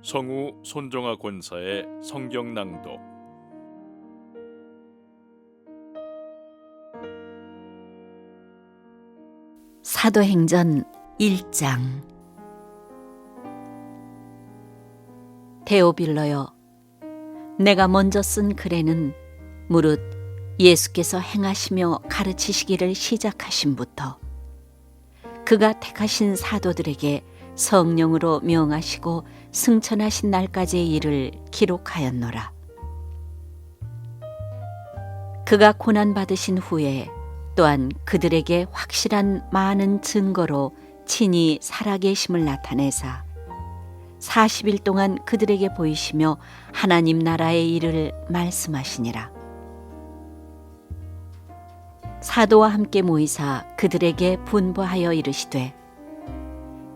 성우 손정아 권사의 성경 낭독. 사도행전 1장. 데오빌러여, 내가 먼저 쓴 글에는 무릇 예수께서 행하시며 가르치시기를 시작하심부터 그가 택하신 사도들에게 성령으로 명하시고 승천하신 날까지의 일을 기록하였노라. 그가 고난받으신 후에 또한 그들에게 확실한 많은 증거로 친히 살아계심을 나타내사 40일 동안 그들에게 보이시며 하나님 나라의 일을 말씀하시니라. 사도와 함께 모이사 그들에게 분부하여 이르시되,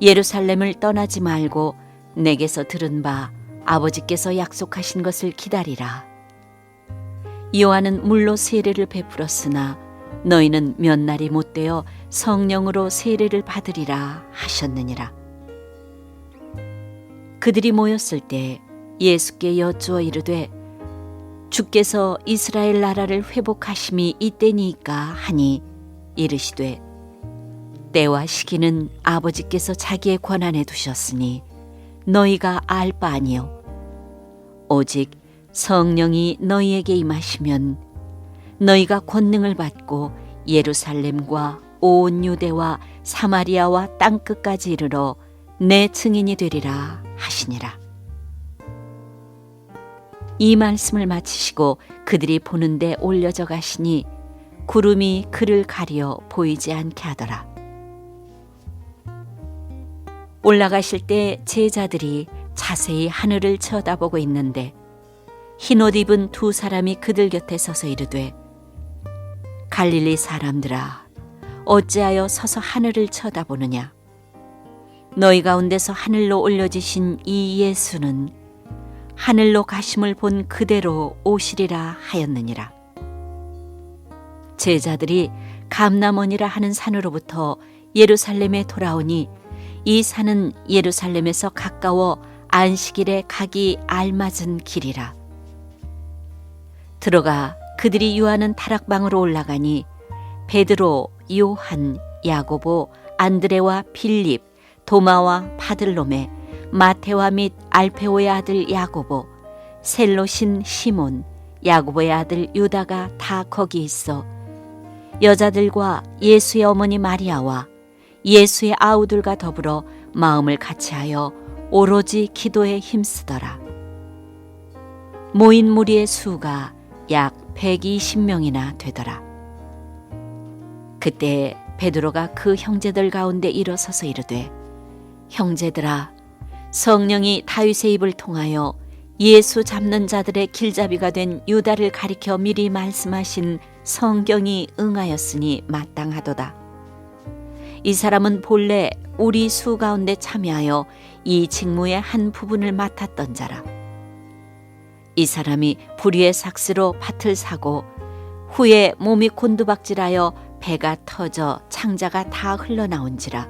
예루살렘을 떠나지 말고 내게서 들은 바 아버지께서 약속하신 것을 기다리라. 요한은 물로 세례를 베풀었으나 너희는 몇 날이 못되어 성령으로 세례를 받으리라 하셨느니라. 그들이 모였을 때 예수께 여쭈어 이르되, 주께서 이스라엘 나라를 회복하심이 이때니이까 하니 이르시되, 때와 시기는 아버지께서 자기의 권한에 두셨으니 너희가 알 바 아니요 오직 성령이 너희에게 임하시면 너희가 권능을 받고 예루살렘과 온 유대와 사마리아와 땅끝까지 이르러 내 증인이 되리라 하시니라. 이 말씀을 마치시고 그들이 보는데 올려져 가시니 구름이 그를 가려 보이지 않게 하더라. 올라가실 때 제자들이 자세히 하늘을 쳐다보고 있는데 흰옷 입은 두 사람이 그들 곁에 서서 이르되, 갈릴리 사람들아, 어찌하여 서서 하늘을 쳐다보느냐? 너희 가운데서 하늘로 올려지신 이 예수는 하늘로 가심을 본 그대로 오시리라 하였느니라. 제자들이 감람원이라 하는 산으로부터 예루살렘에 돌아오니 이 산은 예루살렘에서 가까워 안식일에 가기 알맞은 길이라. 들어가 그들이 유하는 다락방으로 올라가니 베드로, 요한, 야고보, 안드레와 빌립, 도마와 바들로메, 마테와 및 알페오의 아들 야고보, 셀롯인 시몬, 야고보의 아들 유다가 다 거기 있어 여자들과 예수의 어머니 마리아와 예수의 아우들과 더불어 마음을 같이하여 오로지 기도에 힘쓰더라. 모인 무리의 수가 약 120명이나 되더라. 그때 베드로가 그 형제들 가운데 일어서서 이르되, 형제들아, 성령이 다윗의 입을 통하여 예수 잡는 자들의 길잡이가 된 유다를 가리켜 미리 말씀하신 성경이 응하였으니 마땅하도다. 이 사람은 본래 우리 수 가운데 참여하여 이 직무의 한 부분을 맡았던 자라. 이 사람이 불의의 삭스로 밭을 사고 후에 몸이 곤두박질하여 배가 터져 창자가 다 흘러나온지라.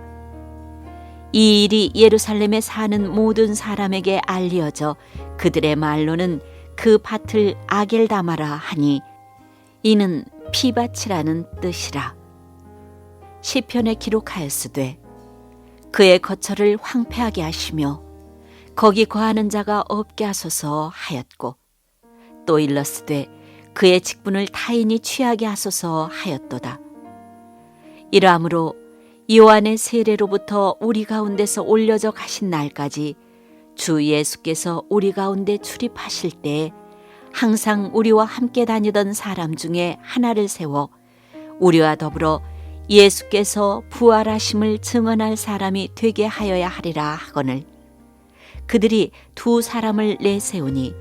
이 일이 예루살렘에 사는 모든 사람에게 알려져 그들의 말로는 그 밭을 아겔다마라 하니 이는 피밭이라는 뜻이라. 시편에 기록하였으되, 그의 거처를 황폐하게 하시며 거기 거하는 자가 없게 하소서 하였고, 또 일렀으되 그의 직분을 타인이 취하게 하소서 하였도다. 이러함으로 요한의 세례로부터 우리 가운데서 올려져 가신 날까지 주 예수께서 우리 가운데 출입하실 때 항상 우리와 함께 다니던 사람 중에 하나를 세워 우리와 더불어 예수께서 부활하심을 증언할 사람이 되게 하여야 하리라 하거늘, 그들이 두 사람을 내세우니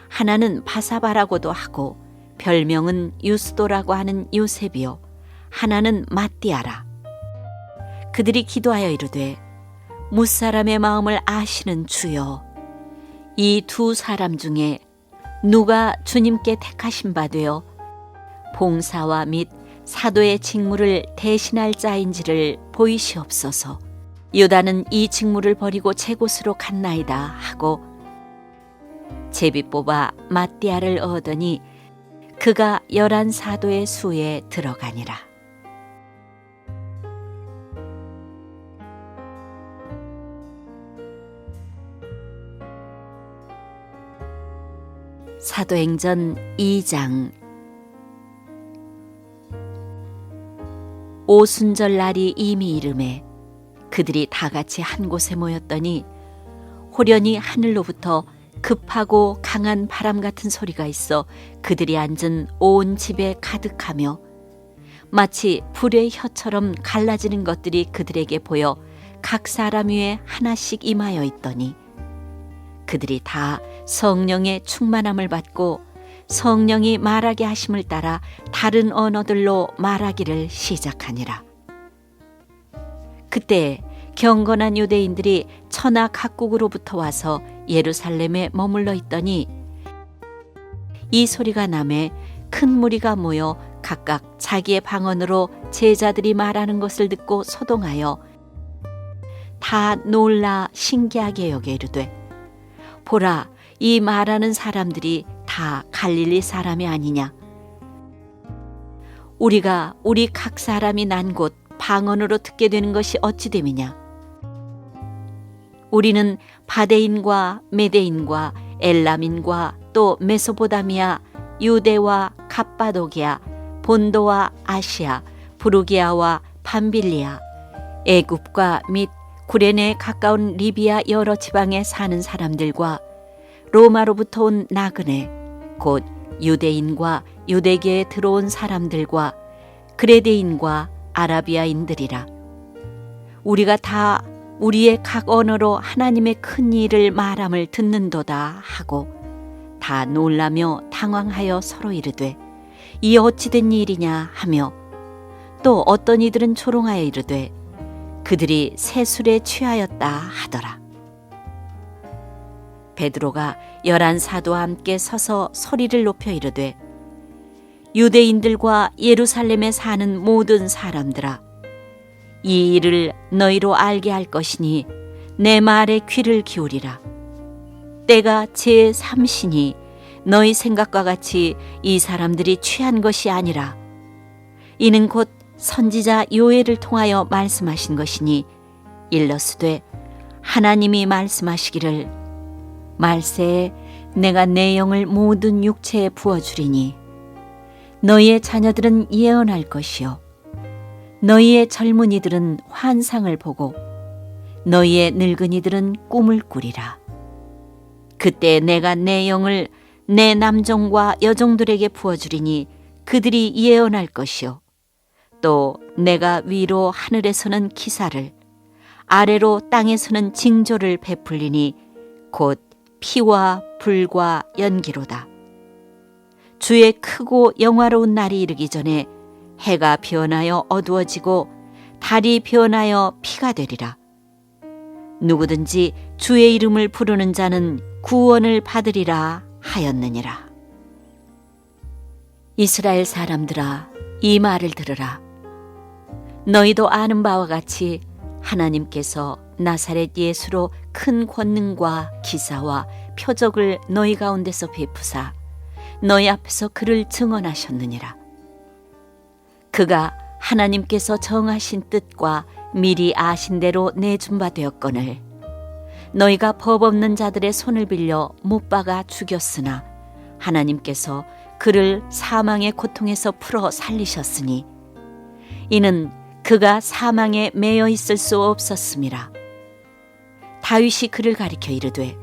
하나는 바사바라고도 하고 별명은 유스도라고 하는 요셉이요 하나는 마띠아라. 그들이 기도하여 이르되, 무사람의 마음을 아시는 주여, 이 두 사람 중에 누가 주님께 택하신 바 되어 봉사와 및 사도의 직무를 대신할 자인지를 보이시옵소서. 유다는 이 직무를 버리고 제 곳으로 갔나이다 하고 제비 뽑아 마띠아를 얻으니 그가 11사도의 수에 들어가니라. 사도행전 2장. 오순절 날이 이미 이르매 그들이 다 같이 한 곳에 모였더니 호련히 하늘로부터 급하고 강한 바람 같은 소리가 있어 그들이 앉은 온 집에 가득하며 마치 불의 혀처럼 갈라지는 것들이 그들에게 보여 각 사람 위에 하나씩 임하여 있더니 그들이 다 성령의 충만함을 받고 성령이 말하게 하심을 따라 다른 언어들로 말하기를 시작하니라. 그때 경건한 유대인들이 천하 각국으로부터 와서 예루살렘에 머물러 있더니 이 소리가 나매 큰 무리가 모여 각각 자기의 방언으로 제자들이 말하는 것을 듣고 소동하여 다 놀라 신기하게 여겨 이르되, 보라, 이 말하는 사람들이 다 갈릴리 사람이 아니냐? 우리가 우리 각 사람이 난 곳 방언으로 듣게 되는 것이 어찌 됨이냐? 우리는 바데인과 메데인과 엘람인과 또 메소포다미아, 유대와 갑바도기아, 본도와 아시아, 부르기아와 밤빌리아, 애굽과 및 구레네에 가까운 리비아 여러 지방에 사는 사람들과 로마로부터 온 나그네, 곧 유대인과 유대계에 들어온 사람들과 그레데인과 아라비아인들이라. 우리가 다 우리의 각 언어로 하나님의 큰 일을 말함을 듣는도다 하고 다 놀라며 당황하여 서로 이르되, 이 어찌된 일이냐 하며, 또 어떤 이들은 조롱하여 이르되 그들이 새 술에 취하였다 하더라. 베드로가 11사도와 함께 서서 소리를 높여 이르되, 유대인들과 예루살렘에 사는 모든 사람들아, 이 일을 너희로 알게 할 것이니 내 말에 귀를 기울이라. 때가 제3시니 너희 생각과 같이 이 사람들이 취한 것이 아니라 이는 곧 선지자 요엘을 통하여 말씀하신 것이니, 일러스되 하나님이 말씀하시기를 말세에 내가 내 영을 모든 육체에 부어주리니 너희의 자녀들은 예언할 것이요 너희의 젊은이들은 환상을 보고 너희의 늙은이들은 꿈을 꾸리라. 그때 내가 내 영을 내 남종과 여종들에게 부어주리니 그들이 예언할 것이요 또 내가 위로 하늘에서는 기사를 아래로 땅에서는 징조를 베풀리니 곧 피와 불과 연기로다. 주의 크고 영화로운 날이 이르기 전에 해가 변하여 어두워지고 달이 변하여 피가 되리라. 누구든지 주의 이름을 부르는 자는 구원을 받으리라 하였느니라. 이스라엘 사람들아, 이 말을 들으라. 너희도 아는 바와 같이 하나님께서 나사렛 예수로 큰 권능과 기사와 표적을 너희 가운데서 베푸사 너희 앞에서 그를 증언하셨느니라. 그가 하나님께서 정하신 뜻과 미리 아신 대로 내준 바 되었거늘 너희가 법 없는 자들의 손을 빌려 못 박아 죽였으나 하나님께서 그를 사망의 고통에서 풀어 살리셨으니 이는 그가 사망에 매여 있을 수 없었음이라. 다윗이 그를 가리켜 이르되,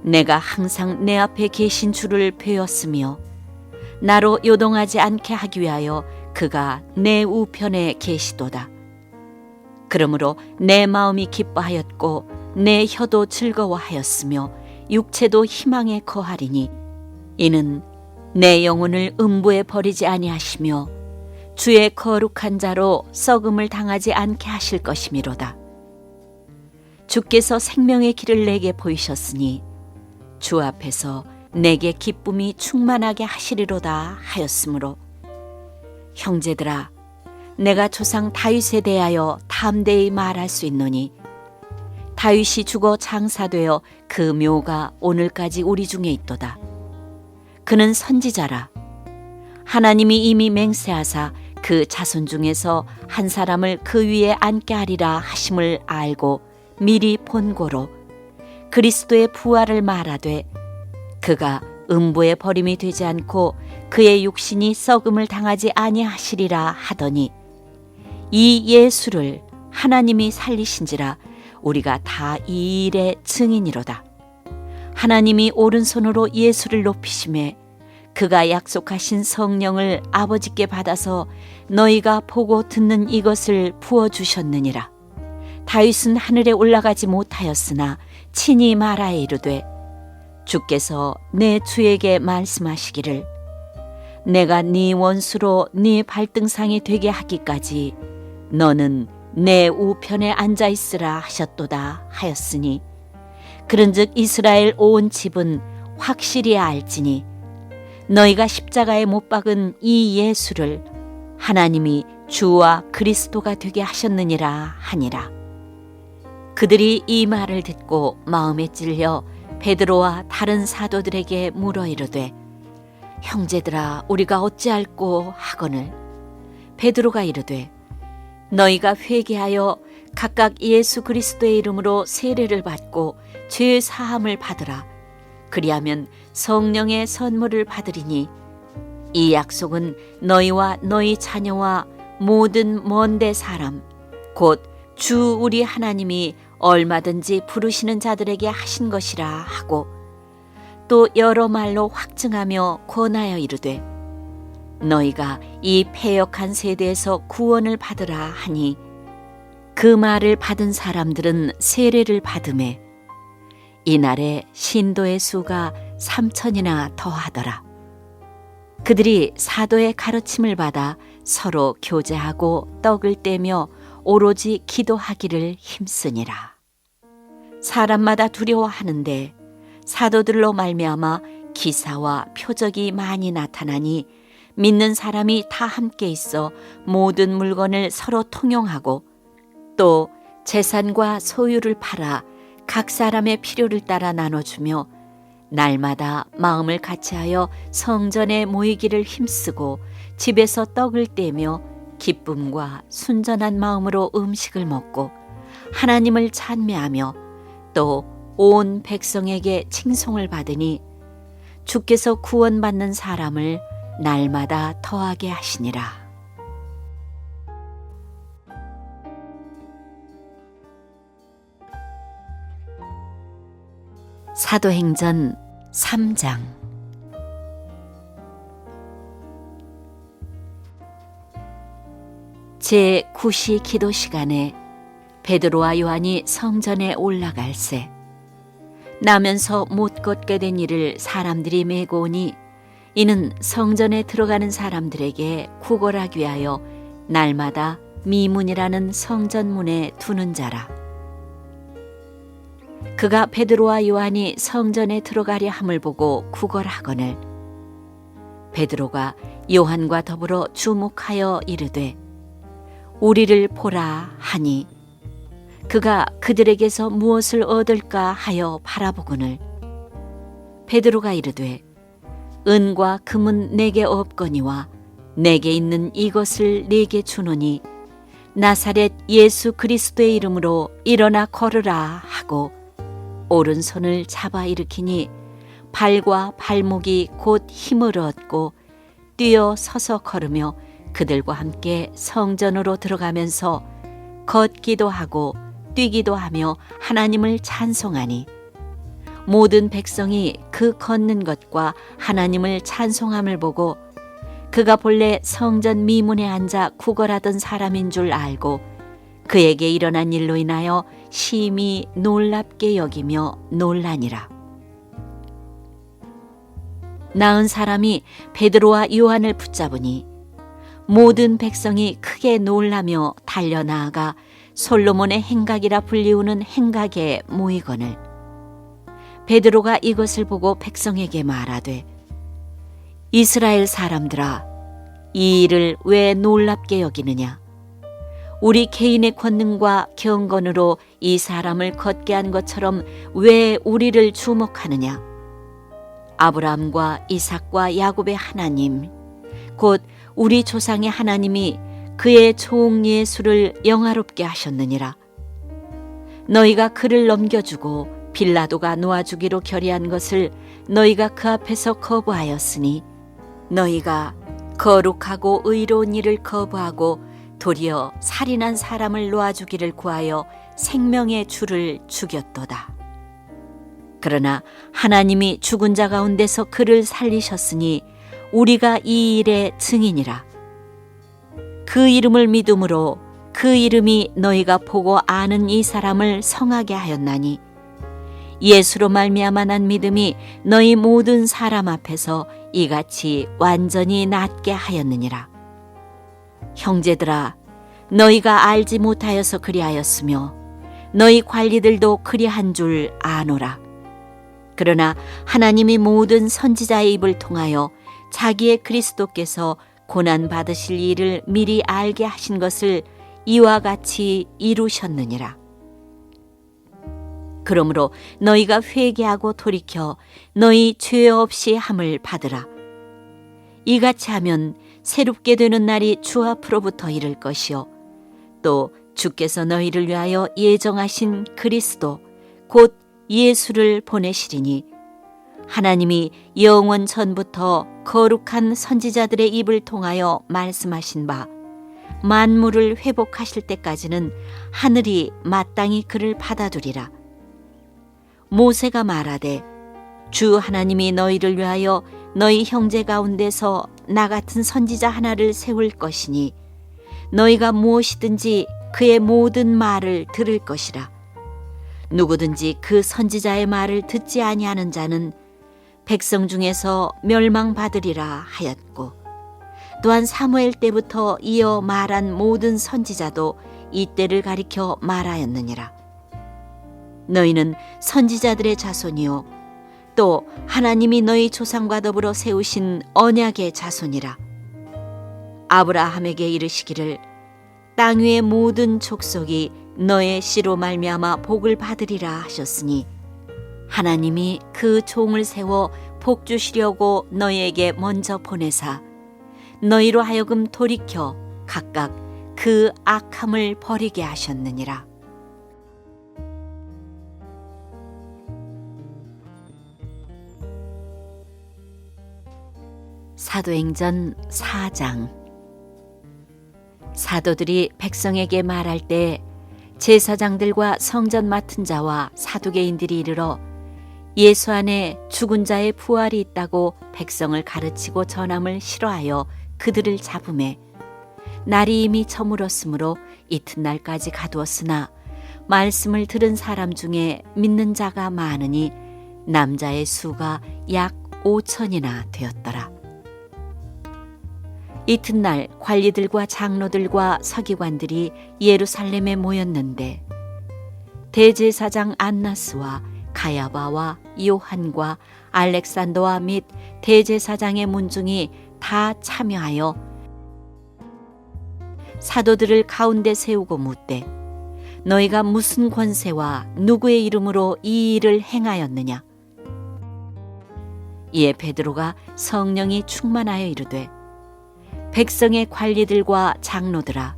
내가 항상 내 앞에 계신 주를 배웠으며 나로 요동하지 않게 하기 위하여 그가 내 우편에 계시도다. 그러므로 내 마음이 기뻐하였고 내 혀도 즐거워하였으며 육체도 희망에 거하리니 이는 내 영혼을 음부에 버리지 아니하시며 주의 거룩한 자로 썩음을 당하지 않게 하실 것이미로다. 주께서 생명의 길을 내게 보이셨으니 주 앞에서 내게 기쁨이 충만하게 하시리로다 하였으므로 형제들아, 내가 조상 다윗에 대하여 담대히 말할 수 있노니 다윗이 죽어 장사되어 그 묘가 오늘까지 우리 중에 있도다. 그는 선지자라. 하나님이 이미 맹세하사 그 자손 중에서 한 사람을 그 위에 앉게 하리라 하심을 알고 미리 본고로 그리스도의 부활을 말하되 그가 음부의 버림이 되지 않고 그의 육신이 썩음을 당하지 아니하시리라 하더니 이 예수를 하나님이 살리신지라 우리가 다 이 일의 증인이로다. 하나님이 오른손으로 예수를 높이심에 그가 약속하신 성령을 아버지께 받아서 너희가 보고 듣는 이것을 부어주셨느니라. 다윗은 하늘에 올라가지 못하였으나 친히 말하여 이르되 주께서 내 주에게 말씀하시기를 내가 네 원수로 네 발등상이 되게 하기까지 너는 내 우편에 앉아 있으라 하셨도다 하였으니 그런즉 이스라엘 온 집은 확실히 알지니 너희가 십자가에 못 박은 이 예수를 하나님이 주와 그리스도가 되게 하셨느니라 하니라. 그들이 이 말을 듣고 마음에 찔려 베드로와 다른 사도들에게 물어 이르되 형제들아 우리가 어찌할꼬 하거늘 베드로가 이르되 너희가 회개하여 각각 예수 그리스도의 이름으로 세례를 받고 죄 사함을 받으라. 그리하면 성령의 선물을 받으리니 이 약속은 너희와 너희 자녀와 모든 먼데 사람 곧 주 우리 하나님이 얼마든지 부르시는 자들에게 하신 것이라 하고 또 여러 말로 확증하며 권하여 이르되 너희가 이 패역한 세대에서 구원을 받으라 하니 그 말을 받은 사람들은 세례를 받음에 이날에 신도의 수가 3,000이나 더하더라. 그들이 사도의 가르침을 받아 서로 교제하고 떡을 떼며 오로지 기도하기를 힘쓰니라. 사람마다 두려워하는데 사도들로 말미암아 기사와 표적이 많이 나타나니 믿는 사람이 다 함께 있어 모든 물건을 서로 통용하고 또 재산과 소유를 팔아 각 사람의 필요를 따라 나눠주며 날마다 마음을 같이하여 성전에 모이기를 힘쓰고 집에서 떡을 떼며 기쁨과 순전한 마음으로 음식을 먹고 하나님을 찬미하며 또 온 백성에게 칭송을 받으니 주께서 구원받는 사람을 날마다 더하게 하시니라. 사도행전 3장. 제9시 기도 시간에 베드로와 요한이 성전에 올라갈새 나면서 못 걷게 된 이를 사람들이 메고 오니 이는 성전에 들어가는 사람들에게 구걸하기 위하여 날마다 미문이라는 성전문에 두는 자라. 그가 베드로와 요한이 성전에 들어가려 함을 보고 구걸하거늘 베드로가 요한과 더불어 주목하여 이르되 우리를 보라 하니 그가 그들에게서 무엇을 얻을까 하여 바라보거늘 베드로가 이르되 은과 금은 내게 없거니와 내게 있는 이것을 네게 주노니 나사렛 예수 그리스도의 이름으로 일어나 걸으라 하고 오른손을 잡아 일으키니 발과 발목이 곧 힘을 얻고 뛰어 서서 걸으며 그들과 함께 성전으로 들어가면서 걷기도 하고 뛰기도 하며 하나님을 찬송하니 모든 백성이 그 걷는 것과 하나님을 찬송함을 보고 그가 본래 성전 미문에 앉아 구걸하던 사람인 줄 알고 그에게 일어난 일로 인하여 심히 놀랍게 여기며 놀라니라. 나은 사람이 베드로와 요한을 붙잡으니 모든 백성이 크게 놀라며 달려나아가 솔로몬의 행각이라 불리우는 행각에 모이거늘 베드로가 이것을 보고 백성에게 말하되 이스라엘 사람들아 이 일을 왜 놀랍게 여기느냐 우리 개인의 권능과 경건으로 이 사람을 걷게 한 것처럼 왜 우리를 주목하느냐? 아브라함과 이삭과 야곱의 하나님, 곧 우리 조상의 하나님이 그의 종 예수를 영화롭게 하셨느니라. 너희가 그를 넘겨주고 빌라도가 놓아주기로 결의한 것을 너희가 그 앞에서 거부하였으니 너희가 거룩하고 의로운 일을 거부하고 도리어 살인한 사람을 놓아주기를 구하여 생명의 주를 죽였도다. 그러나 하나님이 죽은 자 가운데서 그를 살리셨으니 우리가 이 일의 증인이라. 그 이름을 믿음으로 그 이름이 너희가 보고 아는 이 사람을 성하게 하였나니 예수로 말미암아 난 믿음이 너희 모든 사람 앞에서 이같이 완전히 낫게 하였느니라. 형제들아, 너희가 알지 못하여서 그리하였으며 너희 관리들도 그리한 줄 아노라. 그러나 하나님이 모든 선지자의 입을 통하여 자기의 그리스도께서 고난 받으실 일을 미리 알게 하신 것을 이와 같이 이루셨느니라. 그러므로 너희가 회개하고 돌이켜 너희 죄 없이 함을 받으라. 이같이 하면 새롭게 되는 날이 주 앞으로부터 이를 것이요 또 주께서 너희를 위하여 예정하신 그리스도 곧 예수를 보내시리니 하나님이 영원 전부터 거룩한 선지자들의 입을 통하여 말씀하신 바 만물을 회복하실 때까지는 하늘이 마땅히 그를 받아두리라. 모세가 말하되 주 하나님이 너희를 위하여 너희 형제 가운데서 나 같은 선지자 하나를 세울 것이니 너희가 무엇이든지 그의 모든 말을 들을 것이라. 누구든지 그 선지자의 말을 듣지 아니하는 자는 백성 중에서 멸망받으리라 하였고 또한 사무엘 때부터 이어 말한 모든 선지자도 이때를 가리켜 말하였느니라. 너희는 선지자들의 자손이요 또 하나님이 너희 조상과 더불어 세우신 언약의 자손이라. 아브라함에게 이르시기를 땅 위의 모든 족속이 너의 씨로 말미암아 복을 받으리라 하셨으니 하나님이 그 종을 세워 복 주시려고 너희에게 먼저 보내사 너희로 하여금 돌이켜 각각 그 악함을 버리게 하셨느니라. 사도행전 4장. 사도들이 백성에게 말할 때 제사장들과 성전 맡은 자와 사두개인들이 이르러 예수 안에 죽은 자의 부활이 있다고 백성을 가르치고 전함을 싫어하여 그들을 잡음에 날이 이미 저물었으므로 이튿날까지 가두었으나 말씀을 들은 사람 중에 믿는 자가 많으니 남자의 수가 약 5천이나 되었더라. 이튿날 관리들과 장로들과 서기관들이 예루살렘에 모였는데 대제사장 안나스와 가야바와 요한과 알렉산더와 및 대제사장의 문중이 다 참여하여 사도들을 가운데 세우고 묻되 너희가 무슨 권세와 누구의 이름으로 이 일을 행하였느냐? 이에 베드로가 성령이 충만하여 이르되 백성의 관리들과 장로들아,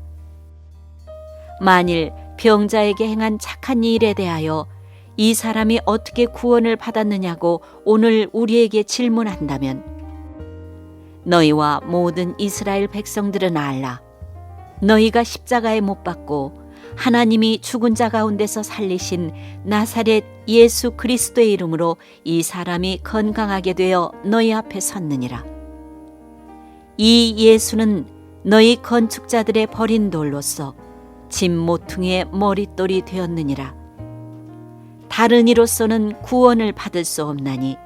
만일 병자에게 행한 착한 일에 대하여 이 사람이 어떻게 구원을 받았느냐고 오늘 우리에게 질문한다면 너희와 모든 이스라엘 백성들은 알라. 너희가 십자가에 못 박고 하나님이 죽은 자 가운데서 살리신 나사렛 예수 그리스도의 이름으로 이 사람이 건강하게 되어 너희 앞에 섰느니라. 이 예수는 너희 건축자들의 버린 돌로서 집 모퉁이의 머릿돌이 되었느니라. 다른 이로서는 구원을 받을 수 없나니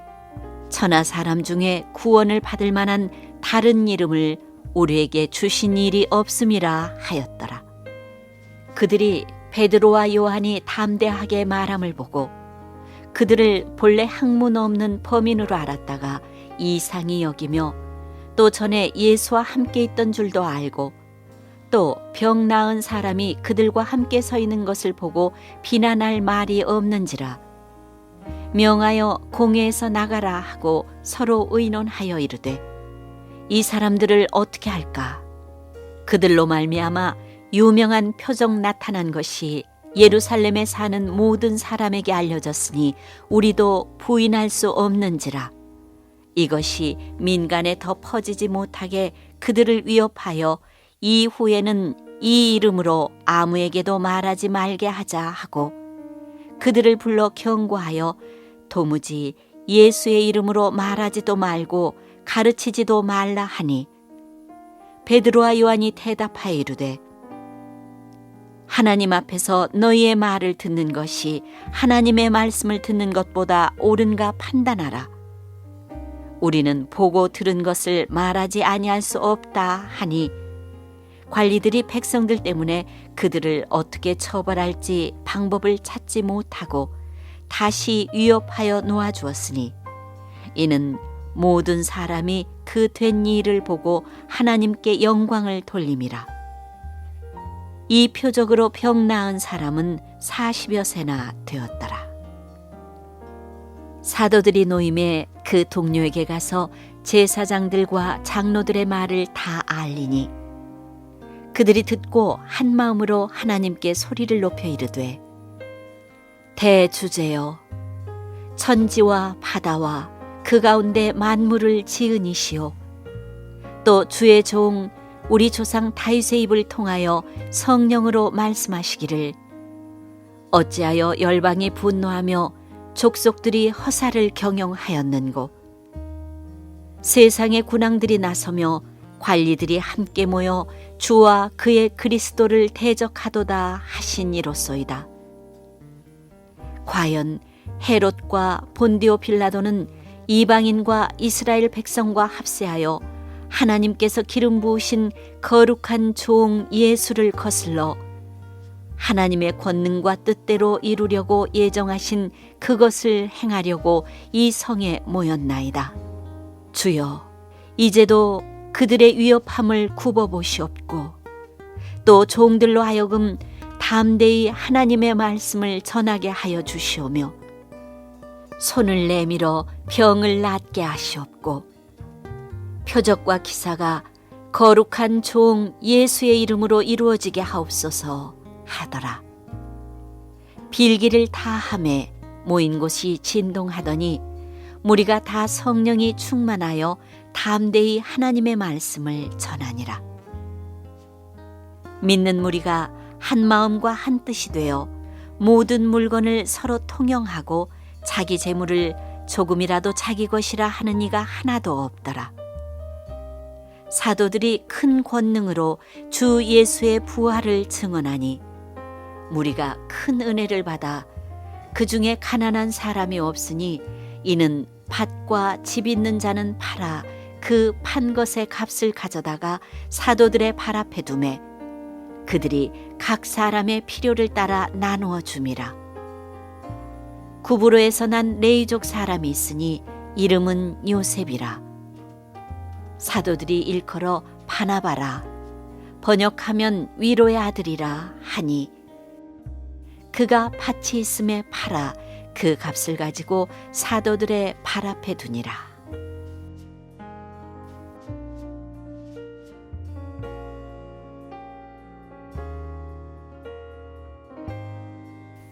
천하 사람 중에 구원을 받을 만한 다른 이름을 우리에게 주신 일이 없음이라 하였더라. 그들이 베드로와 요한이 담대하게 말함을 보고 그들을 본래 학문 없는 범인으로 알았다가 이상히 여기며 또 전에 예수와 함께 있던 줄도 알고 또 병 나은 사람이 그들과 함께 서 있는 것을 보고 비난할 말이 없는지라. 명하여 공회에서 나가라 하고 서로 의논하여 이르되 이 사람들을 어떻게 할까? 그들로 말미암아 유명한 표적 나타난 것이 예루살렘에 사는 모든 사람에게 알려졌으니 우리도 부인할 수 없는지라. 이것이 민간에 더 퍼지지 못하게 그들을 위협하여 이후에는 이 이름으로 아무에게도 말하지 말게 하자 하고 그들을 불러 경고하여 도무지 예수의 이름으로 말하지도 말고 가르치지도 말라 하니 베드로와 요한이 대답하여 이르되 하나님 앞에서 너희의 말을 듣는 것이 하나님의 말씀을 듣는 것보다 옳은가 판단하라. 우리는 보고 들은 것을 말하지 아니할 수 없다 하니 관리들이 백성들 때문에 그들을 어떻게 처벌할지 방법을 찾지 못하고 다시 위협하여 놓아주었으니 이는 모든 사람이 그 된 일을 보고 하나님께 영광을 돌림이라. 이 표적으로 병 나은 사람은 40여 세나 되었더라. 사도들이 노임에 그 동료에게 가서 제사장들과 장로들의 말을 다 알리니 그들이 듣고 한 마음으로 하나님께 소리를 높여 이르되 대주제여 천지와 바다와 그 가운데 만물을 지은 이시오 또 주의 종 우리 조상 다윗의 입을 통하여 성령으로 말씀하시기를 어찌하여 열방이 분노하며 족속들이 허사를 경영하였는고 세상의 군왕들이 나서며 관리들이 함께 모여 주와 그의 그리스도를 대적하도다 하시니로소이다. 과연 헤롯과 본디오 빌라도는 이방인과 이스라엘 백성과 합세하여 하나님께서 기름 부으신 거룩한 종 예수를 거슬러 하나님의 권능과 뜻대로 이루려고 예정하신 그것을 행하려고 이 성에 모였나이다. 주여, 이제도 그들의 위협함을 굽어보시옵고 또 종들로 하여금 담대히 하나님의 말씀을 전하게 하여 주시오며 손을 내밀어 병을 낫게 하시옵고 표적과 기사가 거룩한 종 예수의 이름으로 이루어지게 하옵소서 하더라. 빌기를 다 하매 모인 곳이 진동하더니 무리가 다 성령이 충만하여 담대히 하나님의 말씀을 전하니라. 믿는 무리가 한 마음과 한 뜻이 되어 모든 물건을 서로 통용하고 자기 재물을 조금이라도 자기 것이라 하는 이가 하나도 없더라. 사도들이 큰 권능으로 주 예수의 부활을 증언하니 무리가 큰 은혜를 받아 그 중에 가난한 사람이 없으니 이는 밭과 집 있는 자는 팔아 그 판 것의 값을 가져다가 사도들의 발 앞에 두매 그들이 각 사람의 필요를 따라 나누어 줌이라. 구브로에서 난 레이족 사람이 있으니 이름은 요셉이라. 사도들이 일컬어 바나바라 번역하면 위로의 아들이라 하니 그가 밭이 있음에 팔아 그 값을 가지고 사도들의 발 앞에 두니라.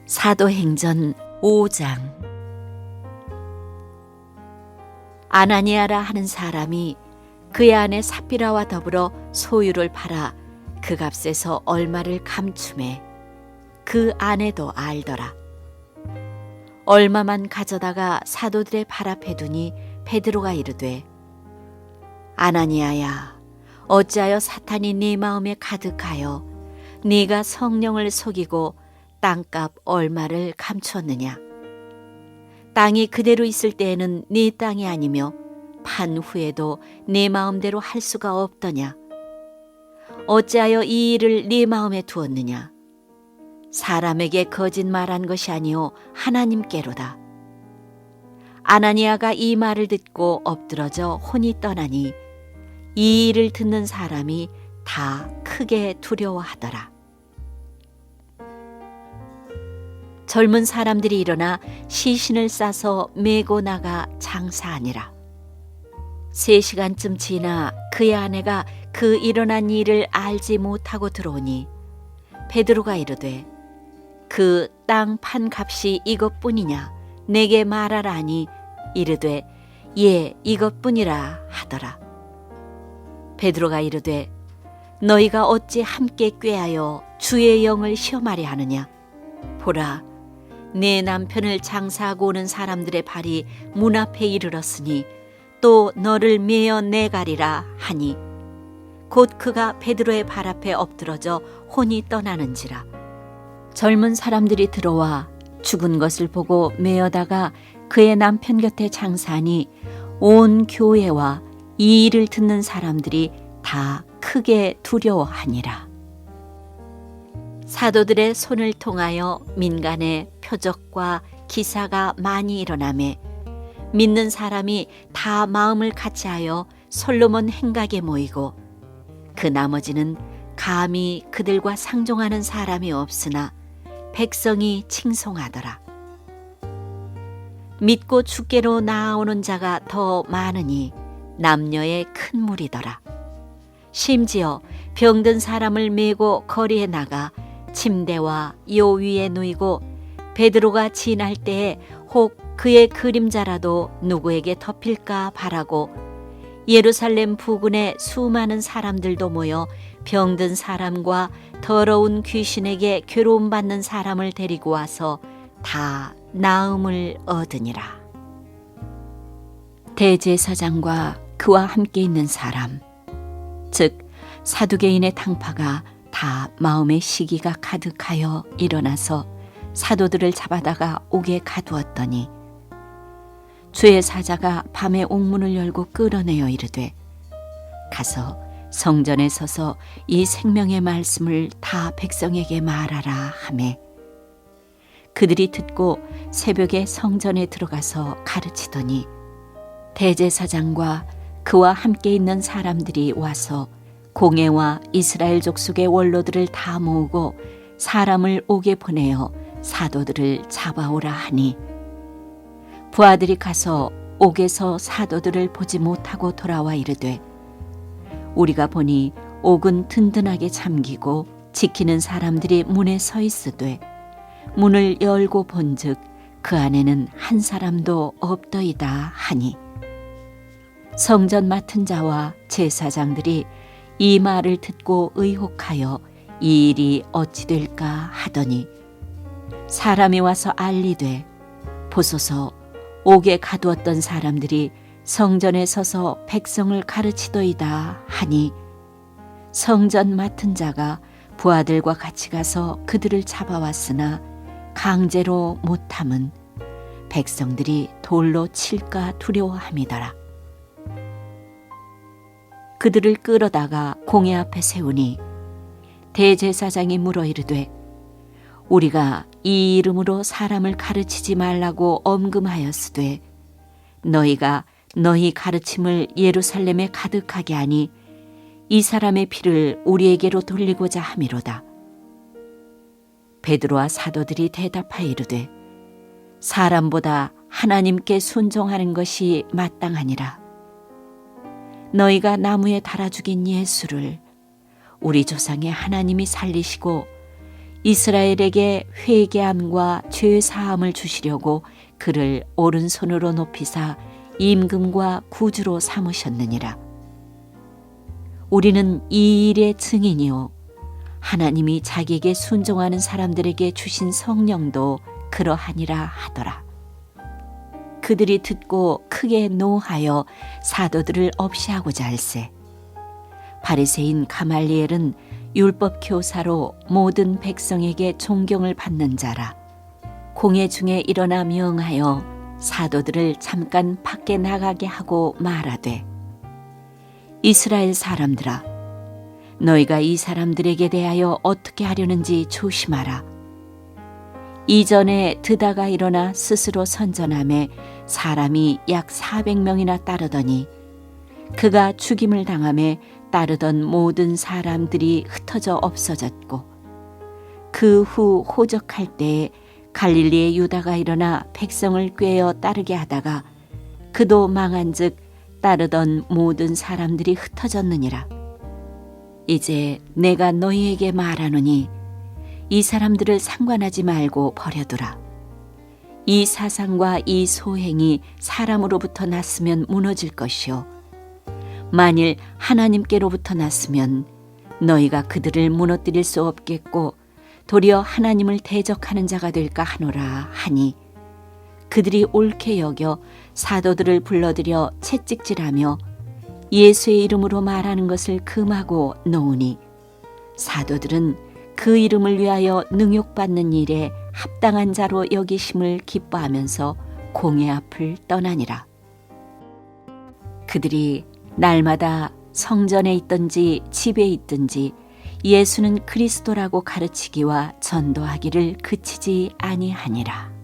사도행전 5장. 아나니아라 하는 사람이 그의 아내 삽비라와 더불어 소유를 팔아 그 값에서 얼마를 감추매 그 아내도 알더라. 얼마만 가져다가 사도들의 발 앞에 두니 베드로가 이르되 아나니아야 어찌하여 사탄이 네 마음에 가득하여 네가 성령을 속이고 땅값 얼마를 감추었느냐. 땅이 그대로 있을 때에는 네 땅이 아니며 판 후에도 네 마음대로 할 수가 없더냐. 어찌하여 이 일을 네 마음에 두었느냐. 사람에게 거짓말한 것이 아니오 하나님께로다. 아나니아가 이 말을 듣고 엎드러져 혼이 떠나니 이 일을 듣는 사람이 다 크게 두려워하더라. 젊은 사람들이 일어나 시신을 싸서 메고 나가 장사하니라. 3시간쯤 지나 그의 아내가 그 일어난 일을 알지 못하고 들어오니 베드로가 이르되 그 땅 판 값이 이것뿐이냐 내게 말하라 하니 이르되 예 이것뿐이라 하더라. 베드로가 이르되 너희가 어찌 함께 꾀하여 주의 영을 시험하려 하느냐. 보라 내 남편을 장사하고 오는 사람들의 발이 문 앞에 이르렀으니 또 너를 메어 내가리라 하니 곧 그가 베드로의 발 앞에 엎드러져 혼이 떠나는지라. 젊은 사람들이 들어와 죽은 것을 보고 메어다가 그의 남편 곁에 장사하니 온 교회와 이 일을 듣는 사람들이 다 크게 두려워하니라. 사도들의 손을 통하여 민간의 표적과 기사가 많이 일어나매 믿는 사람이 다 마음을 같이하여 솔로몬 행각에 모이고 그 나머지는 감히 그들과 상종하는 사람이 없으나 백성이 칭송하더라. 믿고 주께로 나아오는 자가 더 많으니 남녀의 큰 무리더라. 심지어 병든 사람을 메고 거리에 나가 침대와 요 위에 누이고 베드로가 지날 때에 혹 그의 그림자라도 누구에게 덮일까 바라고 예루살렘 부근에 수많은 사람들도 모여 병든 사람과 더러운 귀신에게 괴로움받는 사람을 데리고 와서 다 나음을 얻으니라. 대제사장과 그와 함께 있는 사람, 즉 사두개인의 당파가 다 마음의 시기가 가득하여 일어나서 사도들을 잡아다가 옥에 가두었더니 주의 사자가 밤에 옥문을 열고 끌어내어 이르되 가서 성전에 서서 이 생명의 말씀을 다 백성에게 말하라 하매 그들이 듣고 새벽에 성전에 들어가서 가르치더니 대제사장과 그와 함께 있는 사람들이 와서 공회와 이스라엘 족속의 원로들을 다 모으고 사람을 옥에 보내어 사도들을 잡아오라 하니 부하들이 가서 옥에서 사도들을 보지 못하고 돌아와 이르되 우리가 보니 옥은 든든하게 잠기고 지키는 사람들이 문에 서 있으되 문을 열고 본즉 그 안에는 한 사람도 없더이다 하니 성전 맡은 자와 제사장들이 이 말을 듣고 의혹하여 이 일이 어찌 될까 하더니 사람이 와서 알리되 보소서 옥에 가두었던 사람들이 성전에 서서 백성을 가르치더이다 하니 성전 맡은 자가 부하들과 같이 가서 그들을 잡아왔으나 강제로 못함은 백성들이 돌로 칠까 두려워함이더라. 그들을 끌어다가 공회 앞에 세우니 대제사장이 물어 이르되 우리가 이 이름으로 사람을 가르치지 말라고 엄금하였으되 너희가 너희 가르침을 예루살렘에 가득하게 하니 이 사람의 피를 우리에게로 돌리고자 함이로다. 베드로와 사도들이 대답하여 이르되 사람보다 하나님께 순종하는 것이 마땅하니라. 너희가 나무에 달아 죽인 예수를 우리 조상의 하나님이 살리시고 이스라엘에게 회개함과 죄 사함을 주시려고 그를 오른손으로 높이사 임금과 구주로 삼으셨느니라. 우리는 이 일의 증인이요 하나님이 자기에게 순종하는 사람들에게 주신 성령도 그러하니라 하더라. 그들이 듣고 크게 노하여 사도들을 없이하고자 할세 바리새인 가말리엘은 율법 교사로 모든 백성에게 존경을 받는 자라. 공회 중에 일어나 명하여 사도들을 잠깐 밖에 나가게 하고 말하되 이스라엘 사람들아 너희가 이 사람들에게 대하여 어떻게 하려는지 조심하라. 이전에 드다가 일어나 스스로 선전하며 사람이 약 400명이나 따르더니 그가 죽임을 당하며 따르던 모든 사람들이 흩어져 없어졌고 그 후 호적할 때에 갈릴리의 유다가 일어나 백성을 꾀어 따르게 하다가 그도 망한즉 따르던 모든 사람들이 흩어졌느니라. 이제 내가 너희에게 말하노니 이 사람들을 상관하지 말고 버려두라. 이 사상과 이 소행이 사람으로부터 났으면 무너질 것이요 만일 하나님께로부터 났으면 너희가 그들을 무너뜨릴 수 없겠고 도리어 하나님을 대적하는 자가 될까 하노라 하니 그들이 옳게 여겨 사도들을 불러들여 채찍질하며 예수의 이름으로 말하는 것을 금하고 놓으니 사도들은 그 이름을 위하여 능욕받는 일에 합당한 자로 여기심을 기뻐하면서 공회 앞을 떠나니라. 그들이 날마다 성전에 있든지 집에 있든지 예수는 그리스도라고 가르치기와 전도하기를 그치지 아니하니라.